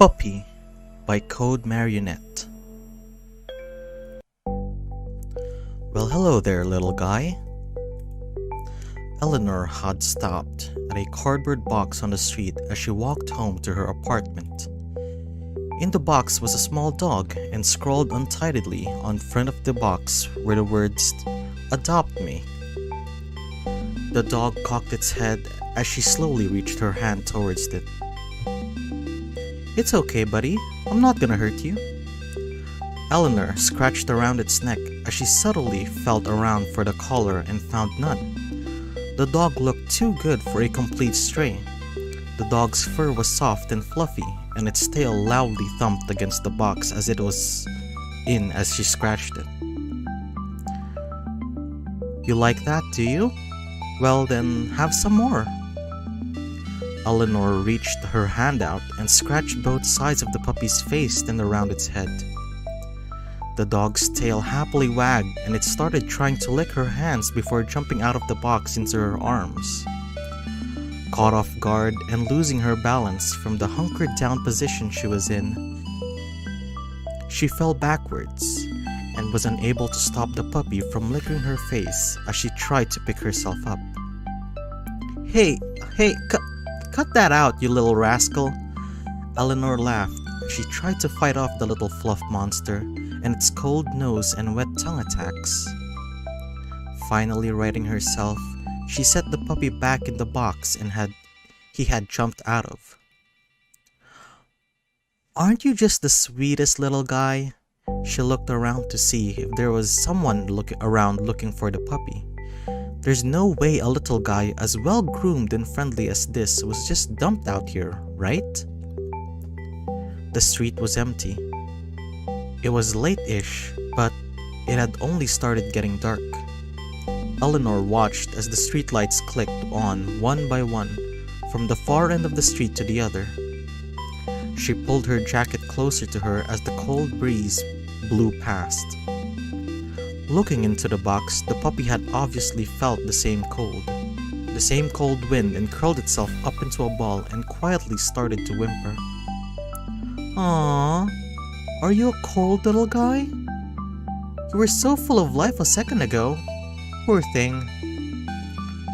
Puppy by Code Marionette. Well, hello there, little guy. Eleanor had stopped at a cardboard box on the street as she walked home to her apartment. In the box was a small dog, and scrawled untidily on front of the box were the words, "Adopt me." The dog cocked its head as she slowly reached her hand towards it. "It's okay, buddy. I'm not gonna hurt you." Eleanor scratched around its neck as she subtly felt around for the collar and found none. The dog looked too good for a complete stray. The dog's fur was soft and fluffy, and its tail loudly thumped against the box as it was in as she scratched it. "You like that, do you? Well then, have some more." Eleanor reached her hand out and scratched both sides of the puppy's face and around its head. The dog's tail happily wagged, and it started trying to lick her hands before jumping out of the box into her arms. Caught off guard and losing her balance from the hunkered down position she was in, she fell backwards and was unable to stop the puppy from licking her face as she tried to pick herself up. Hey, cut that out, you little rascal." Eleanor laughed. She tried to fight off the little fluff monster and its cold nose and wet tongue attacks. Finally righting herself, she set the puppy back in the box he had jumped out of. "Aren't you just the sweetest little guy?" She looked around to see if there was someone looking for the puppy. There's no way a little guy as well groomed and friendly as this was just dumped out here, right? The street was empty. It was late-ish, but it had only started getting dark. Eleanor watched as the streetlights clicked on one by one, from the far end of the street to the other. She pulled her jacket closer to her as the cold breeze blew past. Looking into the box, the puppy had obviously felt the same cold wind, and curled itself up into a ball and quietly started to whimper. "Aww, are you a cold little guy? You were so full of life a second ago. Poor thing."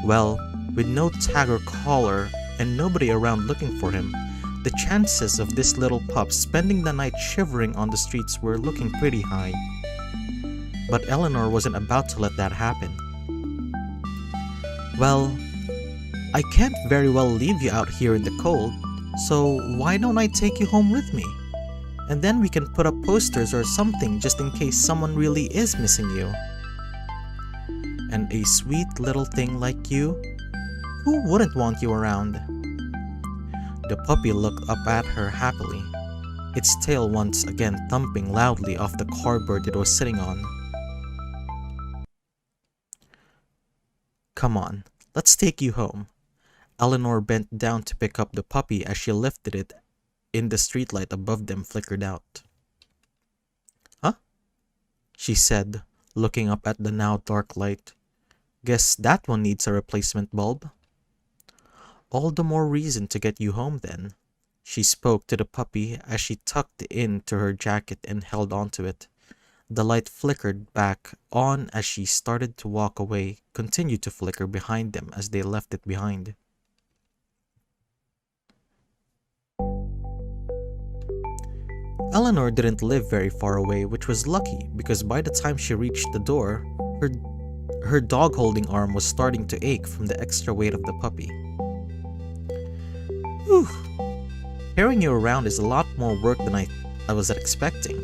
Well, with no tag or collar and nobody around looking for him, the chances of this little pup spending the night shivering on the streets were looking pretty high. But Eleanor wasn't about to let that happen. "Well, I can't very well leave you out here in the cold, so why don't I take you home with me? And then we can put up posters or something just in case someone really is missing you. And a sweet little thing like you? Who wouldn't want you around?" The puppy looked up at her happily, its tail once again thumping loudly off the cardboard it was sitting on. "Come on, let's take you home." Eleanor bent down to pick up the puppy as she lifted it in the streetlight above them flickered out. "Huh?" she said, looking up at the now dark light. "Guess that one needs a replacement bulb." "All the more reason to get you home then." She spoke to the puppy as she tucked it into her jacket and held onto it. The light flickered back on as she started to walk away, continued to flicker behind them as they left it behind. Eleanor didn't live very far away, which was lucky because by the time she reached the door, her dog-holding arm was starting to ache from the extra weight of the puppy. "Whew, carrying you around is a lot more work than I was expecting."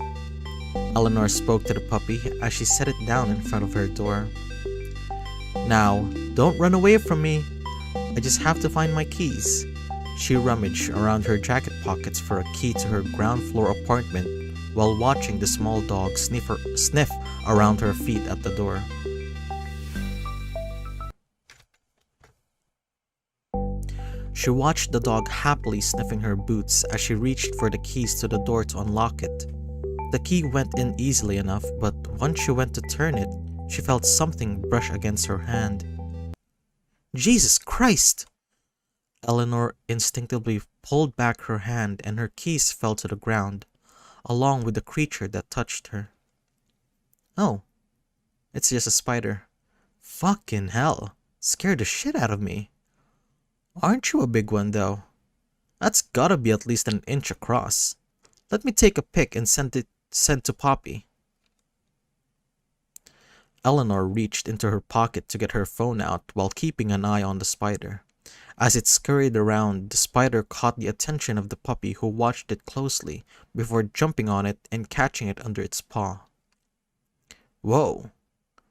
Eleanor spoke to the puppy as she set it down in front of her door. "Now, don't run away from me. I just have to find my keys." She rummaged around her jacket pockets for a key to her ground floor apartment while watching the small dog sniff around her feet at the door. She watched the dog happily sniffing her boots as she reached for the keys to the door to unlock it. The key went in easily enough, but once she went to turn it, she felt something brush against her hand. "Jesus Christ!" Eleanor instinctively pulled back her hand and her keys fell to the ground, along with the creature that touched her. Oh, it's just a spider. Fucking hell, scared the shit out of me. Aren't you a big one though? That's gotta be at least an inch across. Let me take a pic and send to Poppy. Eleanor reached into her pocket to get her phone out while keeping an eye on the spider. As it scurried around, the spider caught the attention of the puppy, who watched it closely before jumping on it and catching it under its paw. Whoa!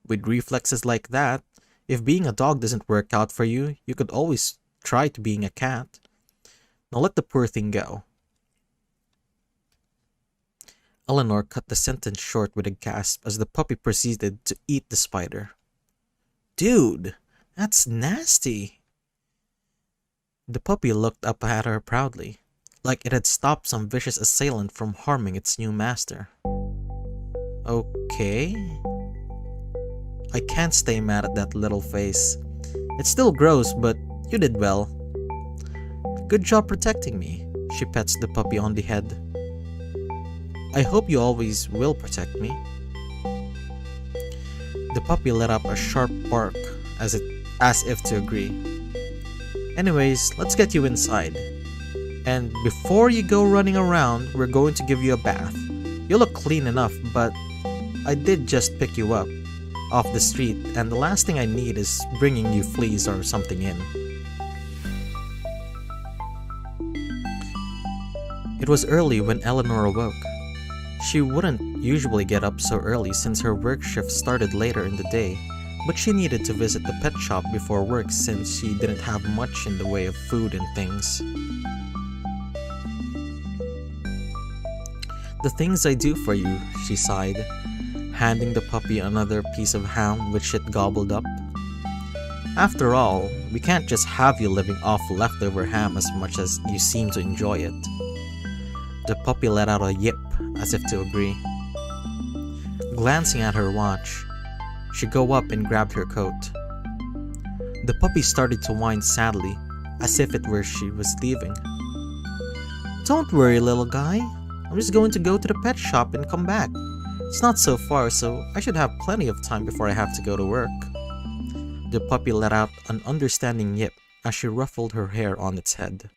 With reflexes like that, if being a dog doesn't work out for you, you could always try to being a cat. Now let the poor thing go. Eleanor cut the sentence short with a gasp as the puppy proceeded to eat the spider. Dude, that's nasty. The puppy looked up at her proudly, like it had stopped some vicious assailant from harming its new master. Okay. I can't stay mad at that little face. It's still gross, but you did well. Good job protecting me, she pets the puppy on the head. I hope you always will protect me. The puppy let up a sharp bark as if to agree. Anyways, let's get you inside. And before you go running around, we're going to give you a bath. You look clean enough, but I did just pick you up off the street, and the last thing I need is bringing you fleas or something in. It was early when Eleanor awoke. She wouldn't usually get up so early since her work shift started later in the day, but she needed to visit the pet shop before work since she didn't have much in the way of food and things. The things I do for you, she sighed, handing the puppy another piece of ham which it gobbled up. After all, we can't just have you living off leftover ham as much as you seem to enjoy it. The puppy let out a yip as if to agree. Glancing at her watch, she go up and grabbed her coat. The puppy started to whine sadly, as if it were she was leaving. Don't worry, little guy. I'm just going to go to the pet shop and come back. It's not so far, so I should have plenty of time before I have to go to work. The puppy let out an understanding yip as she ruffled her hair on its head.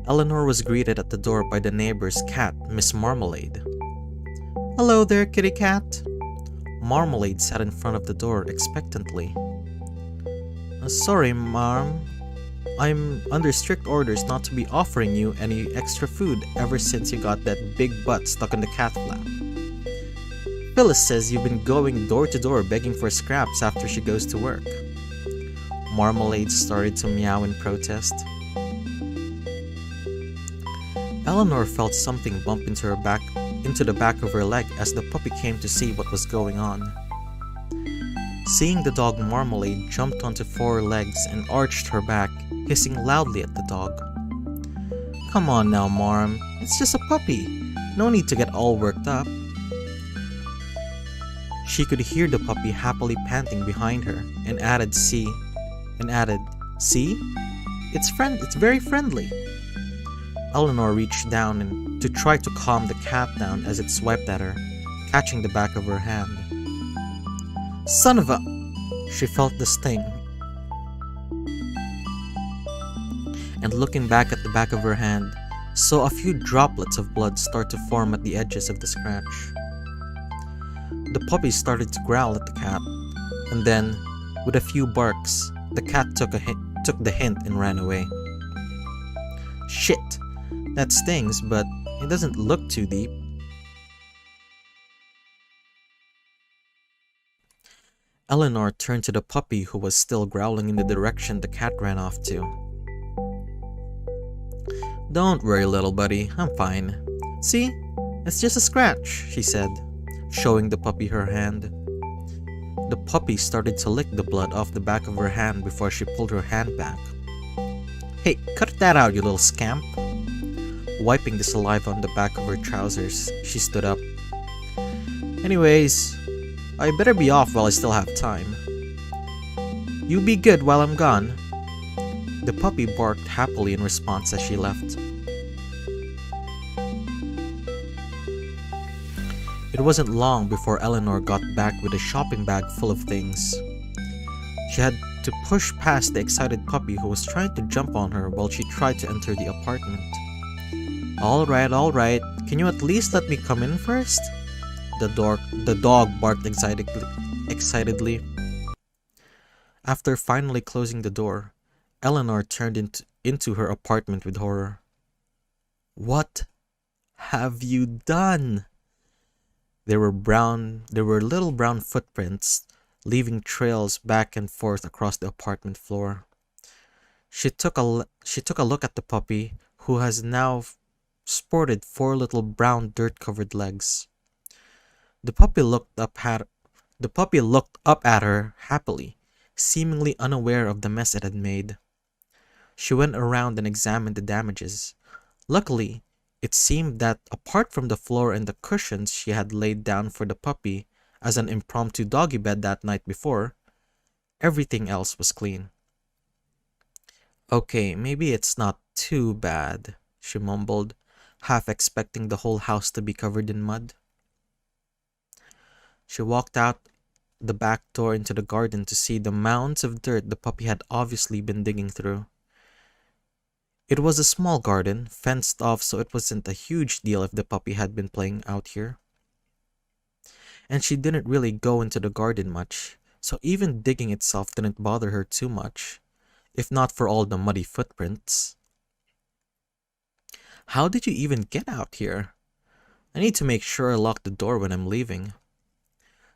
Eleanor was greeted at the door by the neighbor's cat, Miss Marmalade. Hello there, kitty cat. Marmalade sat in front of the door expectantly. Sorry, Marm. I'm under strict orders not to be offering you any extra food ever since you got that big butt stuck in the cat flap. Phyllis says you've been going door to door begging for scraps after she goes to work. Marmalade started to meow in protest. Eleanor felt something bump into the back of her leg as the puppy came to see what was going on. Seeing the dog, Marmalade jumped onto 4 legs and arched her back, hissing loudly at the dog. Come on now, Marm. It's just a puppy. No need to get all worked up. She could hear the puppy happily panting behind her and added, see? It's very friendly. Eleanor reached down to try to calm the cat down as it swiped at her, catching the back of her hand. Son of a... She felt the sting. And looking back at the back of her hand, saw a few droplets of blood start to form at the edges of the scratch. The puppy started to growl at the cat, and then, with a few barks, the cat took the hint and ran away. Shit! That stings, but it doesn't look too deep. Eleanor turned to the puppy, who was still growling in the direction the cat ran off to. Don't worry, little buddy, I'm fine. See? It's just a scratch, she said, showing the puppy her hand. The puppy started to lick the blood off the back of her hand before she pulled her hand back. Hey, cut that out, you little scamp. Wiping the saliva on the back of her trousers, she stood up. Anyways, I better be off while I still have time. You be good while I'm gone. The puppy barked happily in response as she left. It wasn't long before Eleanor got back with a shopping bag full of things. She had to push past the excited puppy who was trying to jump on her while she tried to enter the apartment. Alright, can you at least let me come in first? The dog barked excitedly. After finally closing the door, Eleanor turned into her apartment with horror. What have you done? There were little brown footprints, leaving trails back and forth across the apartment floor. She took a look at the puppy, who has now sported 4 little brown dirt-covered legs. The puppy looked up at her happily, seemingly unaware of the mess it had made. She went around and examined the damages. Luckily, it seemed that apart from the floor and the cushions she had laid down for the puppy as an impromptu doggy bed that night before, everything else was clean. Okay, maybe it's not too bad, she mumbled, half expecting the whole house to be covered in mud. She walked out the back door into the garden to see the mounds of dirt the puppy had obviously been digging through. It was a small garden, fenced off so it wasn't a huge deal if the puppy had been playing out here. And she didn't really go into the garden much, so even digging itself didn't bother her too much, if not for all the muddy footprints. How did you even get out here? I need to make sure I lock the door when I'm leaving.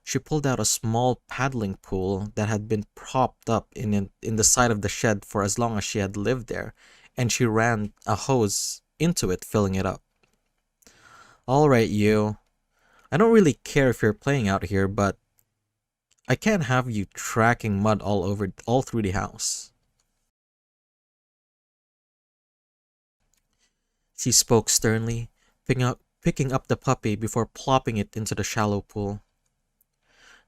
She pulled out a small paddling pool that had been propped up in the side of the shed for as long as she had lived there, and she ran a hose into it, filling it up. Alright, you. I don't really care if you're playing out here, but I can't have you tracking mud all through the house. She spoke sternly, picking up the puppy before plopping it into the shallow pool.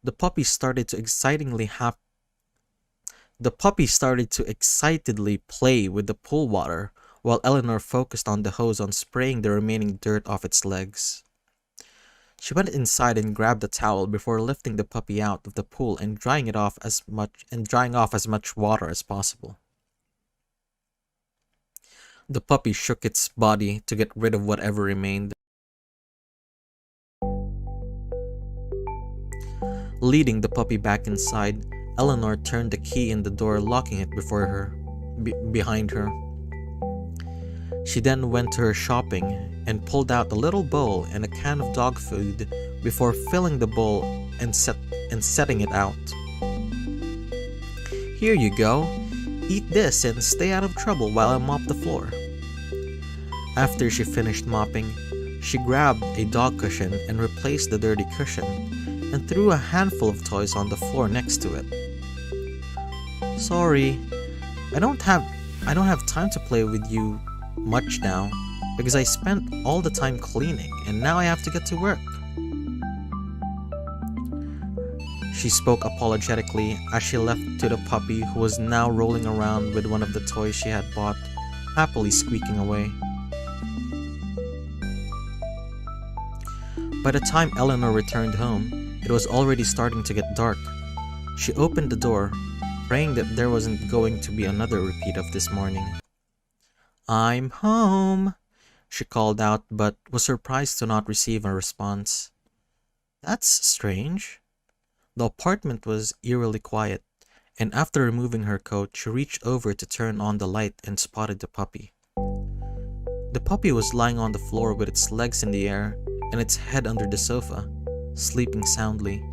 The puppy started to excitedly play with the pool water, while Eleanor focused on the hose on spraying the remaining dirt off its legs. She went inside and grabbed a towel before lifting the puppy out of the pool and drying off as much water as possible. The puppy shook its body to get rid of whatever remained. Leading the puppy back inside, Eleanor turned the key in the door, locking it behind her. She then went to her shopping and pulled out a little bowl and a can of dog food before filling the bowl and setting it out. Here you go. Eat this and stay out of trouble while I mop the floor. After she finished mopping, she grabbed a dog cushion and replaced the dirty cushion and threw a handful of toys on the floor next to it. Sorry, I don't have time to play with you much now because I spent all the time cleaning and now I have to get to work. She spoke apologetically as she left to the puppy, who was now rolling around with one of the toys she had bought, happily squeaking away. By the time Eleanor returned home, it was already starting to get dark. She opened the door, praying that there wasn't going to be another repeat of this morning. "I'm home," she called out, but was surprised to not receive a response. That's strange. The apartment was eerily quiet, and after removing her coat, she reached over to turn on the light and spotted the puppy. The puppy was lying on the floor with its legs in the air and its head under the sofa, sleeping soundly.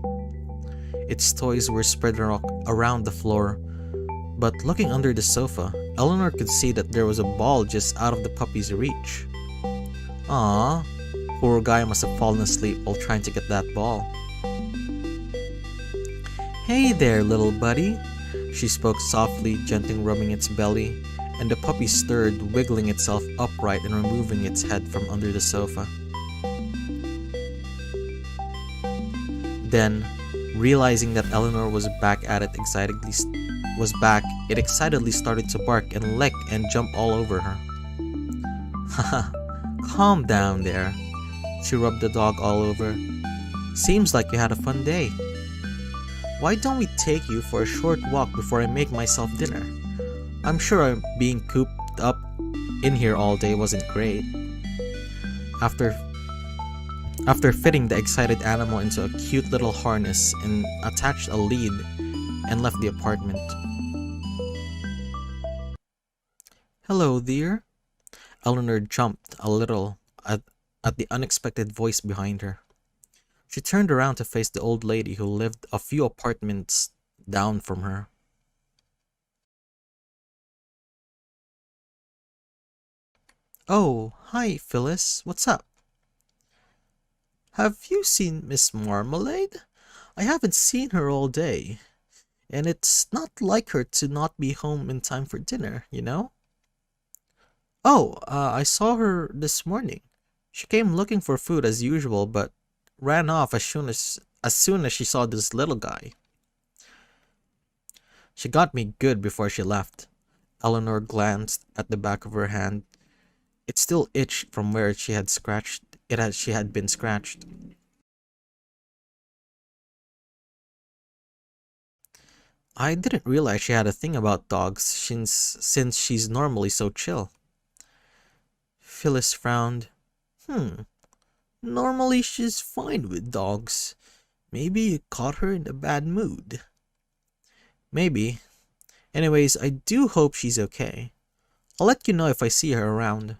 Its toys were spread around the floor, but looking under the sofa, Eleanor could see that there was a ball just out of the puppy's reach. Aww, poor guy must have fallen asleep while trying to get that ball. "Hey there, little buddy," she spoke softly, gently rubbing its belly, and the puppy stirred, wiggling itself upright and removing its head from under the sofa. Then, Realizing that Eleanor was back at it it excitedly started to bark and lick and jump all over her. Haha, calm down there. She rubbed the dog all over. Seems like you had a fun day. Why don't we take you for a short walk before I make myself dinner? I'm sure being cooped up in here all day wasn't great. After fitting the excited animal into a cute little harness and attached a lead and left the apartment. Hello, dear. Eleanor jumped a little at the unexpected voice behind her. She turned around to face the old lady who lived a few apartments down from her. Oh, hi, Phyllis. What's up? Have you seen Miss Marmalade? I haven't seen her all day, and it's not like her to not be home in time for dinner, you know? Oh, I saw her this morning. She came looking for food as usual, but ran off as soon as she saw this little guy. She got me good before she left. Eleanor glanced at the back of her hand. It still itched from where she had been scratched. I didn't realize she had a thing about dogs since she's normally so chill. Phyllis frowned. Normally she's fine with dogs. Maybe you caught her in a bad mood. Maybe. Anyways, I do hope she's okay. I'll let you know if I see her around.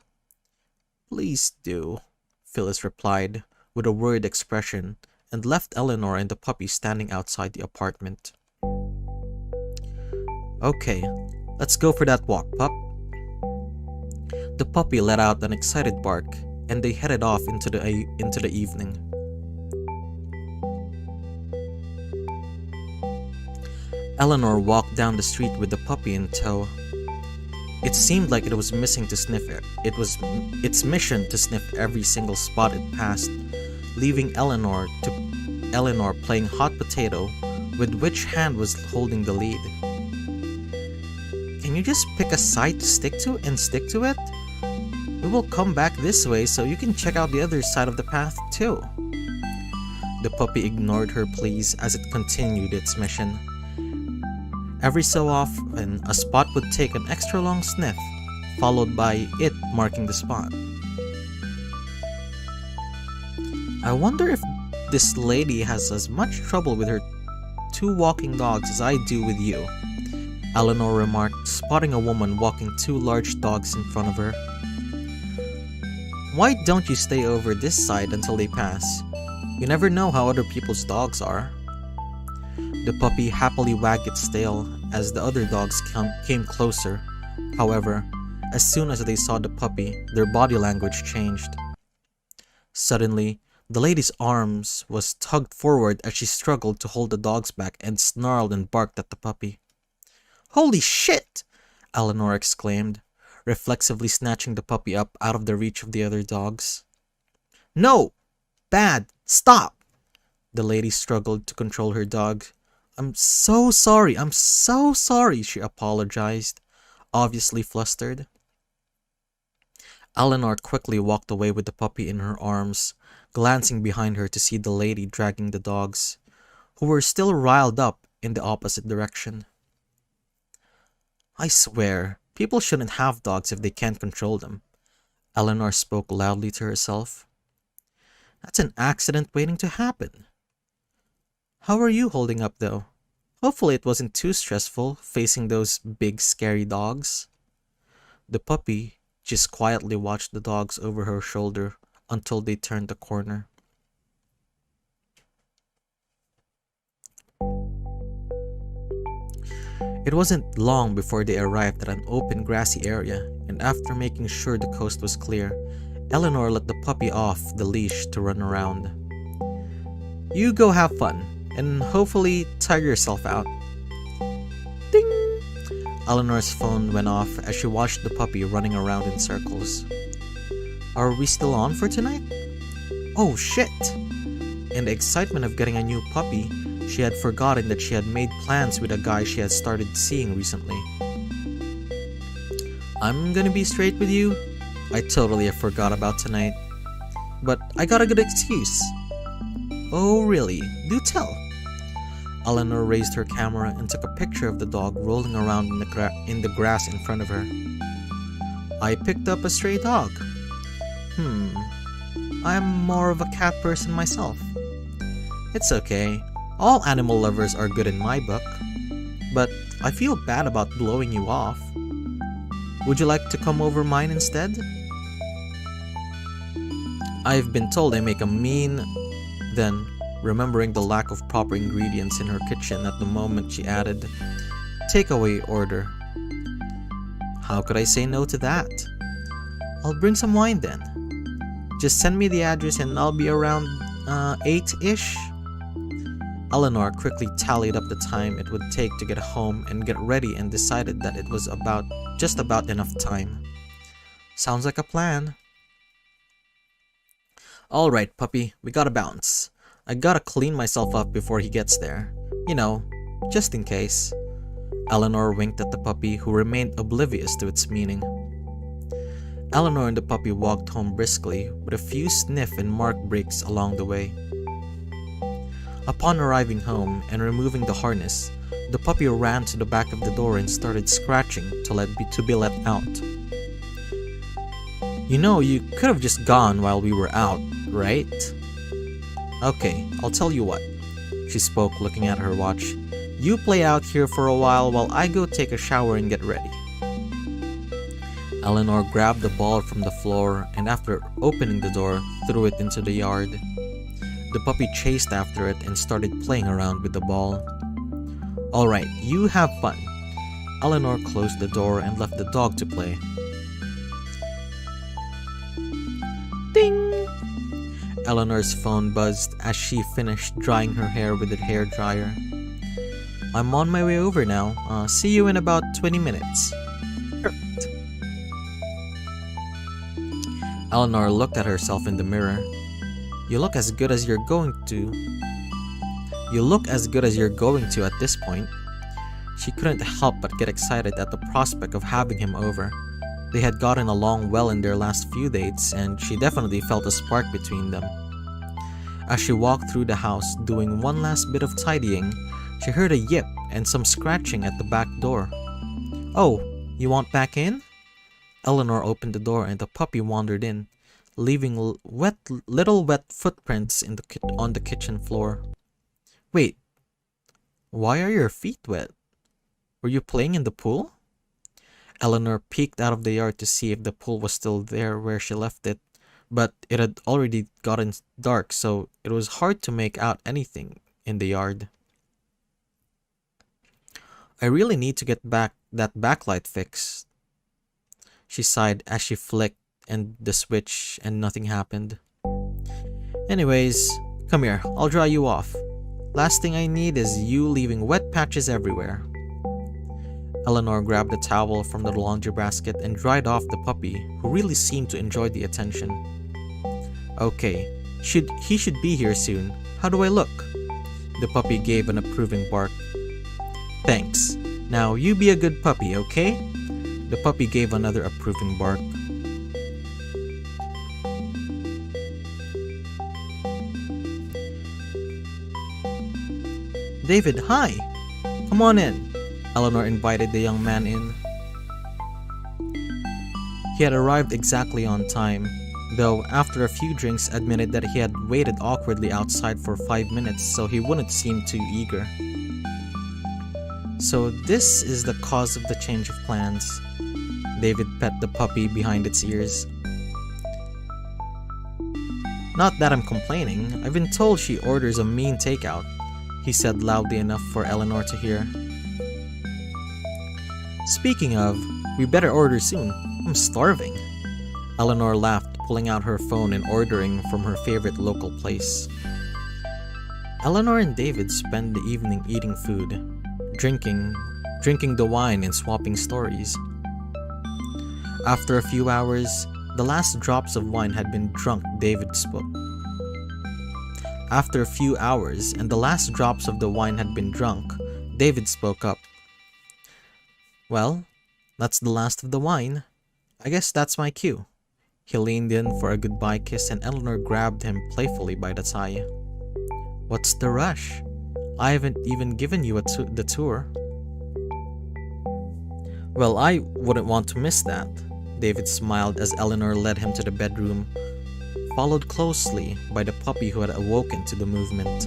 Please do, Phyllis replied with a worried expression and left Eleanor and the puppy standing outside the apartment. Okay, let's go for that walk, pup. The puppy let out an excited bark, and they headed off into the evening. Eleanor walked down the street with the puppy in tow. It seemed like it was missing to sniff it. It was its mission to sniff every single spot it passed, leaving Eleanor playing hot potato with which hand was holding the lead. Can you just pick a side to stick to and stick to it? We will come back this way so you can check out the other side of the path too. The puppy ignored her pleas as it continued its mission. Every so often, a spot would take an extra long sniff, followed by it marking the spot. I wonder if this lady has as much trouble with her 2 walking dogs as I do with you, Eleanor remarked, spotting a woman walking 2 large dogs in front of her. Why don't you stay over this side until they pass? You never know how other people's dogs are. The puppy happily wagged its tail as the other dogs came closer. However, as soon as they saw the puppy, their body language changed. Suddenly, the lady's arms was tugged forward as she struggled to hold the dogs back and snarled and barked at the puppy. Holy shit! Eleanor exclaimed, reflexively snatching the puppy up out of the reach of the other dogs. No! Bad! Stop! The lady struggled to control her dog. I'm so sorry, she apologized, obviously flustered. Eleanor quickly walked away with the puppy in her arms, glancing behind her to see the lady dragging the dogs, who were still riled up in the opposite direction. I swear, people shouldn't have dogs if they can't control them, Eleanor spoke loudly to herself. That's an accident waiting to happen. How are you holding up, though? Hopefully it wasn't too stressful facing those big, scary dogs. The puppy just quietly watched the dogs over her shoulder until they turned the corner. It wasn't long before they arrived at an open, grassy area, and after making sure the coast was clear, Eleanor let the puppy off the leash to run around. You go have fun, and hopefully tire yourself out. Ding! Eleanor's phone went off as she watched the puppy running around in circles. Are we still on for tonight? Oh shit! In the excitement of getting a new puppy, She had forgotten that she had made plans with a guy she had started seeing recently. I'm gonna be straight with you. I totally forgot about tonight. But I got a good excuse. Oh really? Do tell. Eleanor raised her camera and took a picture of the dog rolling around in the grass in front of her. I picked up a stray dog. I'm more of a cat person myself. It's okay. All animal lovers are good in my book. But I feel bad about blowing you off. Would you like to come over mine instead? I've been told I make a mean... Then, remembering the lack of proper ingredients in her kitchen at the moment, she added, takeaway order. How could I say no to that? I'll bring some wine then. Just send me the address and I'll be around 8-ish. Eleanor quickly tallied up the time it would take to get home and get ready and decided that it was just about enough time. Sounds like a plan. Alright, puppy, we gotta bounce. I gotta clean myself up before he gets there. You know, just in case. Eleanor winked at the puppy, who remained oblivious to its meaning. Eleanor and the puppy walked home briskly, with a few sniff and mark breaks along the way. Upon arriving home and removing the harness, the puppy ran to the back of the door and started scratching to be let out. You know, you could have just gone while we were out, right? Okay, I'll tell you what. She spoke, looking at her watch. You play out here for a while I go take a shower and get ready. Eleanor grabbed the ball from the floor and after opening the door, threw it into the yard. The puppy chased after it and started playing around with the ball. Alright, you have fun. Eleanor closed the door and left the dog to play. Ding! Eleanor's phone buzzed as she finished drying her hair with the hair dryer. I'm on my way over now. See you in about 20 minutes. Perfect. Eleanor looked at herself in the mirror. You look as good as you're going to. You look as good as you're going to at this point. She couldn't help but get excited at the prospect of having him over. They had gotten along well in their last few dates, and she definitely felt a spark between them. As she walked through the house, doing one last bit of tidying, she heard a yip and some scratching at the back door. Oh, you want back in? Eleanor opened the door and the puppy wandered in, leaving little wet footprints on the kitchen floor. Wait, why are your feet wet? Were you playing in the pool? Eleanor peeked out of the yard to see if the pool was still there where she left it, but it had already gotten dark, so it was hard to make out anything in the yard. I really need to get that backlight fixed. She sighed as she flicked the switch and nothing happened. Anyways, come here, I'll dry you off. Last thing I need is you leaving wet patches everywhere. Eleanor grabbed a towel from the laundry basket and dried off the puppy, who really seemed to enjoy the attention. Okay, he should be here soon. How do I look? The puppy gave an approving bark. Thanks. Now you be a good puppy, okay? The puppy gave another approving bark. David, hi! Come on in. Eleanor invited the young man in. He had arrived exactly on time, though after a few drinks admitted that he had waited awkwardly outside for 5 minutes so he wouldn't seem too eager. So this is the cause of the change of plans. David pet the puppy behind its ears. Not that I'm complaining, I've been told she orders a mean takeout, he said loudly enough for Eleanor to hear. Speaking of, we better order soon. I'm starving. Eleanor laughed, pulling out her phone and ordering from her favorite local place. Eleanor and David spent the evening eating food, drinking the wine and swapping stories. After a few hours, the last drops of wine had been drunk. David spoke. After a few hours and the last drops of the wine had been drunk, David spoke up. "Well, that's the last of the wine. I guess that's my cue." He leaned in for a goodbye kiss and Eleanor grabbed him playfully by the tie. "What's the rush? I haven't even given you the tour." "Well, I wouldn't want to miss that." David smiled as Eleanor led him to the bedroom, followed closely by the puppy who had awoken to the movement.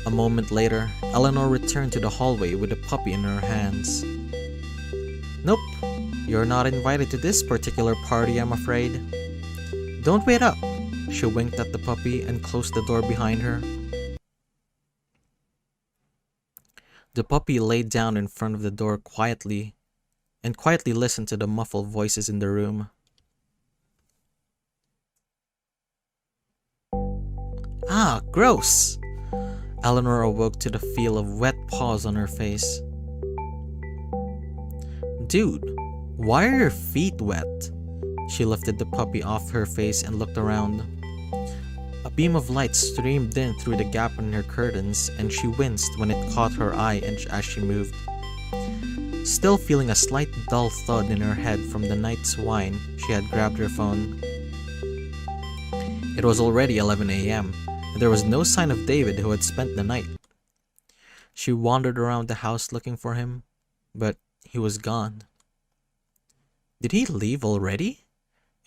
A moment later, Eleanor returned to the hallway with the puppy in her hands. "Nope, you're not invited to this particular party, I'm afraid." "Don't wait up." She winked at the puppy and closed the door behind her. The puppy laid down in front of the door quietly listened to the muffled voices in the room. "Ah, gross!" Eleanor awoke to the feel of wet paws on her face. "Dude, why are your feet wet?" She lifted the puppy off her face and looked around. A beam of light streamed in through the gap in her curtains, and she winced when it caught her eye as she moved. Still feeling a slight dull thud in her head from the night's wine, she had grabbed her phone. It was already 11 a.m., and there was no sign of David, who had spent the night. She wandered around the house looking for him, but he was gone. Did he leave already?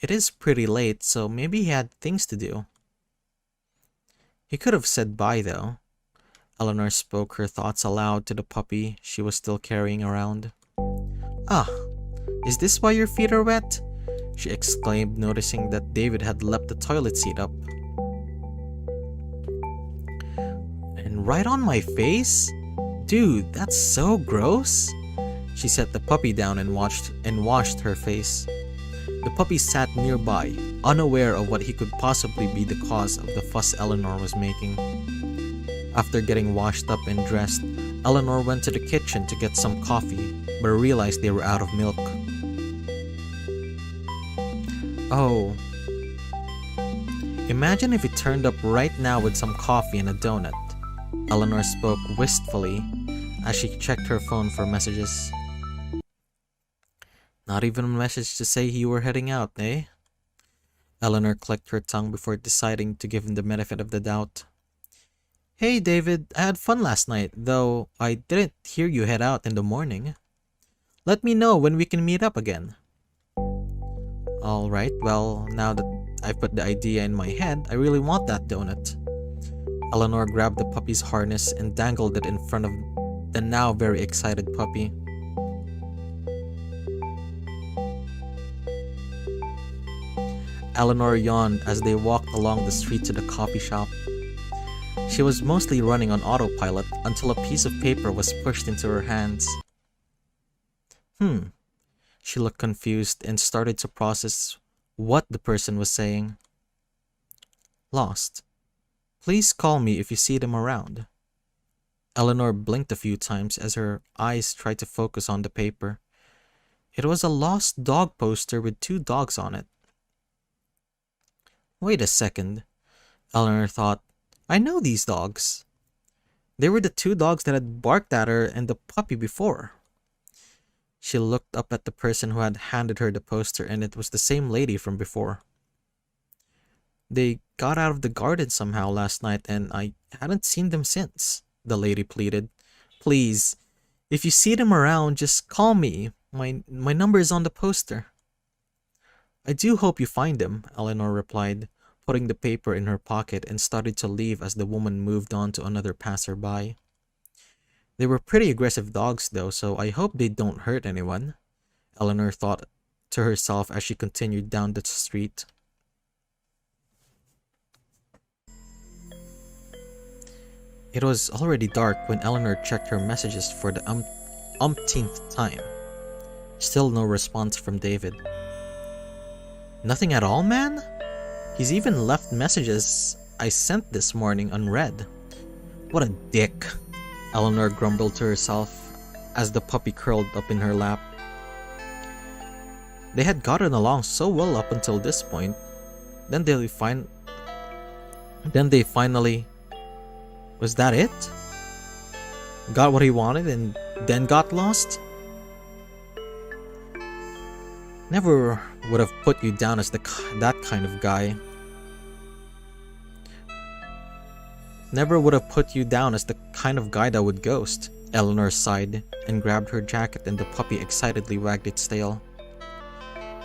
It is pretty late, so maybe he had things to do. He could have said bye, though. Eleanor spoke her thoughts aloud to the puppy she was still carrying around. "Ah, is this why your feet are wet?" she exclaimed, noticing that David had left the toilet seat up. "And right on my face? Dude, that's so gross." She set the puppy down and washed her face. The puppy sat nearby, unaware of what he could possibly be the cause of the fuss Eleanor was making. After getting washed up and dressed, Eleanor went to the kitchen to get some coffee, but realized they were out of milk. "Oh. Imagine if he turned up right now with some coffee and a donut." Eleanor spoke wistfully as she checked her phone for messages. "Not even a message to say you were heading out, eh?" Eleanor clicked her tongue before deciding to give him the benefit of the doubt. "Hey David, I had fun last night, though I didn't hear you head out in the morning. Let me know when we can meet up again." "Alright, well, now that I've put the idea in my head, I really want that donut." Eleanor grabbed the puppy's harness and dangled it in front of the now very excited puppy. Eleanor yawned as they walked along the street to the coffee shop. She was mostly running on autopilot until a piece of paper was pushed into her hands. She looked confused and started to process what the person was saying. "Lost. Please call me if you see them around." Eleanor blinked a few times as her eyes tried to focus on the paper. It was a lost dog poster with 2 dogs on it. Wait a second, Eleanor thought. I know these dogs. They were the 2 dogs that had barked at her and the puppy before. She looked up at the person who had handed her the poster, and it was the same lady from before. "They got out of the garden somehow last night and I hadn't seen them since," the lady pleaded. "Please, if you see them around, just call me. My number is on the poster." "I do hope you find them," Eleanor replied, putting the paper in her pocket, and started to leave as the woman moved on to another passerby. They were pretty aggressive dogs though, so I hope they don't hurt anyone, Eleanor thought to herself as she continued down the street. It was already dark when Eleanor checked her messages for the umpteenth time. Still no response from David. "Nothing at all, man? He's even left messages I sent this morning unread. What a dick," Eleanor grumbled to herself as the puppy curled up in her lap. They had gotten along so well up until this point. Then Then they finally... Was that it? Got what he wanted and then got lost? Never would have put you down as that kind of guy. Never would have put you down as the kind of guy that would ghost. Eleanor sighed and grabbed her jacket, and the puppy excitedly wagged its tail.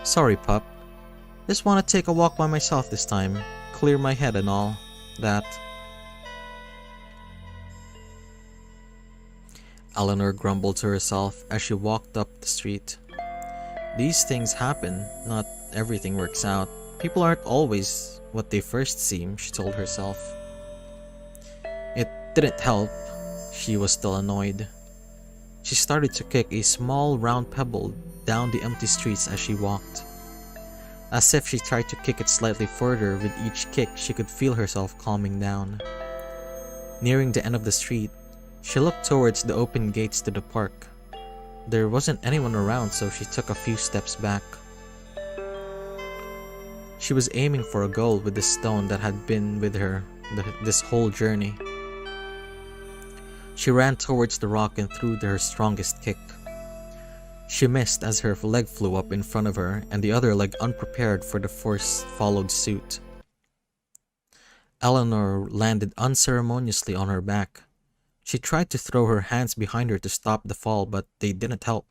Sorry, pup. Just want to take a walk by myself this time. Clear my head and all that. Eleanor grumbled to herself as she walked up the street. These things happen. Not everything works out. People aren't always what they first seem, she told herself. It didn't help. She was still annoyed. She started to kick a small round pebble down the empty streets as she walked. As if she tried to kick it slightly further, with each kick she could feel herself calming down. Nearing the end of the street, she looked towards the open gates to the park. There wasn't anyone around, so she took a few steps back. She was aiming for a goal with the stone that had been with her this whole journey. She ran towards the rock and threw her strongest kick. She missed as her leg flew up in front of her, and the other leg, unprepared for the force, followed suit. Eleanor landed unceremoniously on her back. She tried to throw her hands behind her to stop the fall, but they didn't help.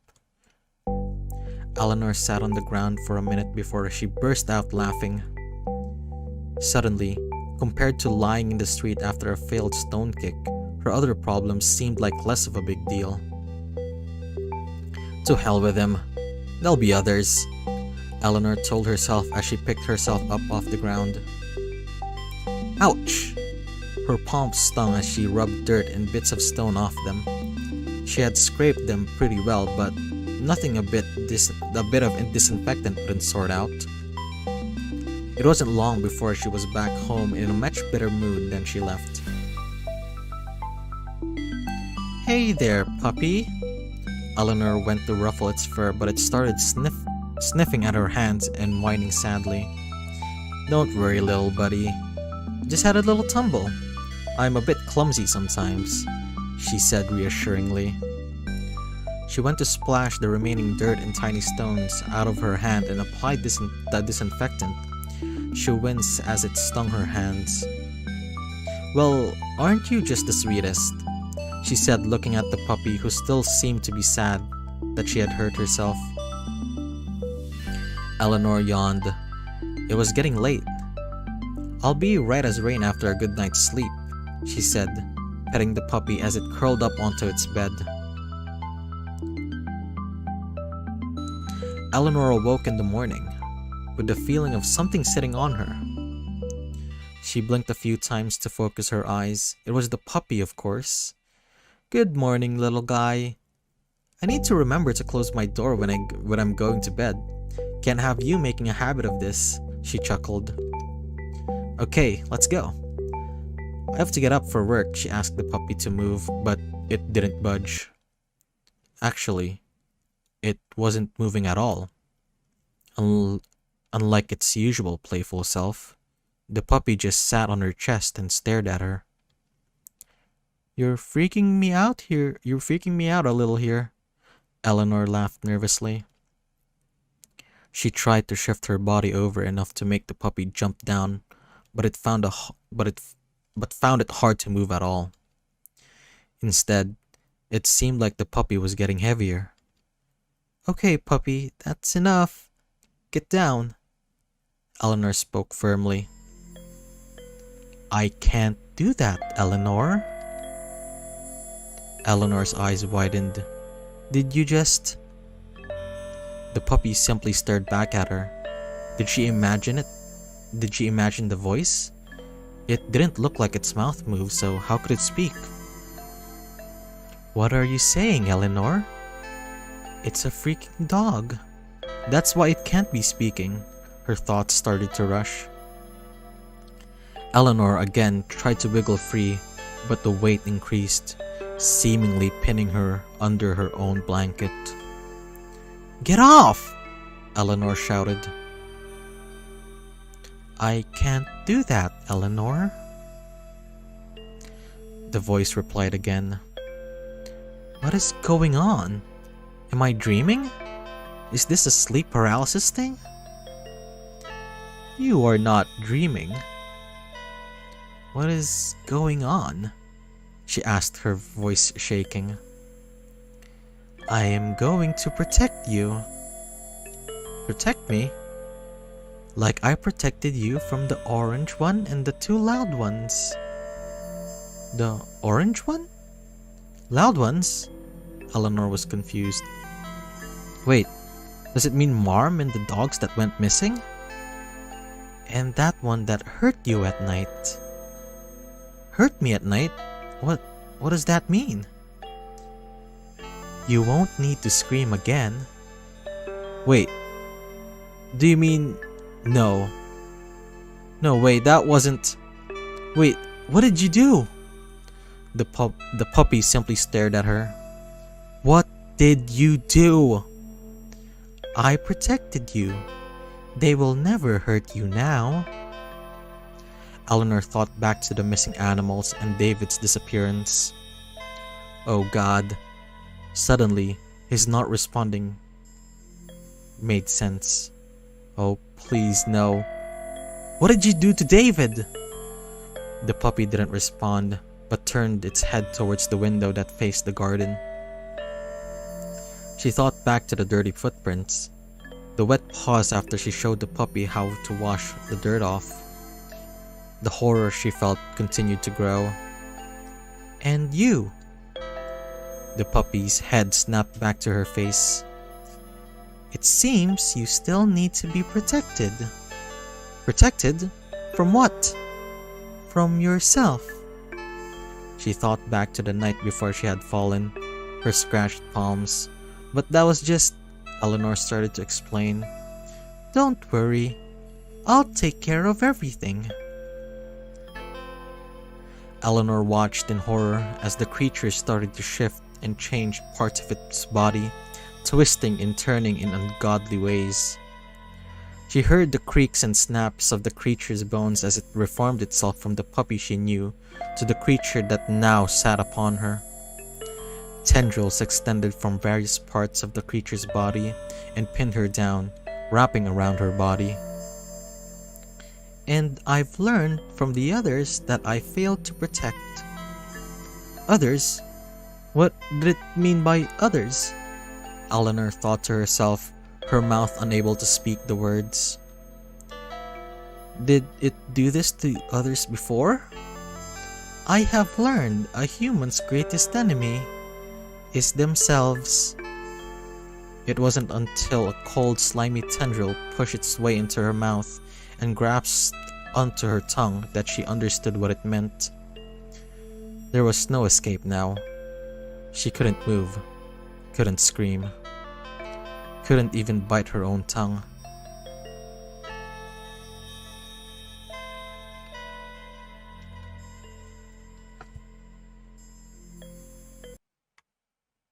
Eleanor sat on the ground for a minute before she burst out laughing. Suddenly, compared to lying in the street after a failed stone kick, her other problems seemed like less of a big deal. To hell with them. There'll be others, Eleanor told herself as she picked herself up off the ground. Ouch! Her palms stung as she rubbed dirt and bits of stone off them. She had scraped them pretty well, but nothing a bit of disinfectant couldn't sort out. It wasn't long before she was back home in a much better mood than she left. Hey there, puppy! Eleanor went to ruffle its fur, but it started sniffing at her hands and whining sadly. Don't worry, little buddy. Just had a little tumble. I'm a bit clumsy sometimes, she said reassuringly. She went to splash the remaining dirt and tiny stones out of her hand and applied the disinfectant. She winced as it stung her hands. Well, aren't you just the sweetest? She said, looking at the puppy, who still seemed to be sad that she had hurt herself. Eleanor yawned. It was getting late. I'll be right as rain after a good night's sleep, she said, petting the puppy as it curled up onto its bed. Eleanor awoke in the morning with the feeling of something sitting on her. She blinked a few times to focus her eyes. It was the puppy, of course. Good morning, little guy. I need to remember to close my door when I'm going to bed. Can't have you making a habit of this, she chuckled. Okay, let's go. I have to get up for work, she asked the puppy to move, but it didn't budge. Actually, it wasn't moving at all. Unlike its usual playful self, the puppy just sat on her chest and stared at her. You're freaking me out a little here, Eleanor laughed nervously. She tried to shift her body over enough to make the puppy jump down, but found it hard to move at all. Instead, it seemed like the puppy was getting heavier. Okay, puppy, that's enough. Get down, Eleanor spoke firmly. I can't do that, Eleanor. Eleanor's eyes widened. Did you just... The puppy simply stared back at her. Did she imagine it? Did she imagine the voice? It didn't look like its mouth moved, so how could it speak? What are you saying, Eleanor? It's a freaking dog. That's why it can't be speaking. Her thoughts started to rush. Eleanor again tried to wiggle free, but the weight increased, seemingly pinning her under her own blanket. Get off! Eleanor shouted. I can't do that, Eleanor, The voice replied again. What is going on? Am I dreaming? Is this a sleep paralysis thing? You are not dreaming. What is going on? She asked, her voice shaking. I am going to protect you. Protect me? Like I protected you from the orange one and the two loud ones. The orange one? Loud ones? Eleanor was confused. Wait, does it mean Marm and the dogs that went missing? And that one that hurt you at night? Hurt me at night? What does that mean? You won't need to scream again. Wait, do you mean... No. No, wait, that wasn't... Wait, what did you do? The puppy simply stared at her. What did you do? I protected you. They will never hurt you now. Eleanor thought back to the missing animals and David's disappearance. Oh God. Suddenly, his not responding made sense. Oh, please no. What did you do to David? The puppy didn't respond, but turned its head towards the window that faced the garden. She thought back to the dirty footprints, the wet paws after she showed the puppy how to wash the dirt off. The horror she felt continued to grow. And you? The puppy's head snapped back to her face. It seems you still need to be protected. Protected? From what? From yourself. She thought back to the night before she had fallen, her scratched palms. But that was just... Eleanor started to explain. Don't worry. I'll take care of everything. Eleanor watched in horror as the creature started to shift and change parts of its body, twisting and turning in ungodly ways. She heard the creaks and snaps of the creature's bones as it reformed itself from the puppy she knew to the creature that now sat upon her. Tendrils extended from various parts of the creature's body and pinned her down, wrapping around her body. And I've learned from the others that I failed to protect. Others? What did it mean by others? Eleanor thought to herself, her mouth unable to speak the words. Did it do this to others before? I have learned a human's greatest enemy is themselves. It wasn't until a cold, slimy tendril pushed its way into her mouth and grasped onto her tongue that she understood what it meant. There was no escape now. She couldn't move, couldn't scream, couldn't even bite her own tongue.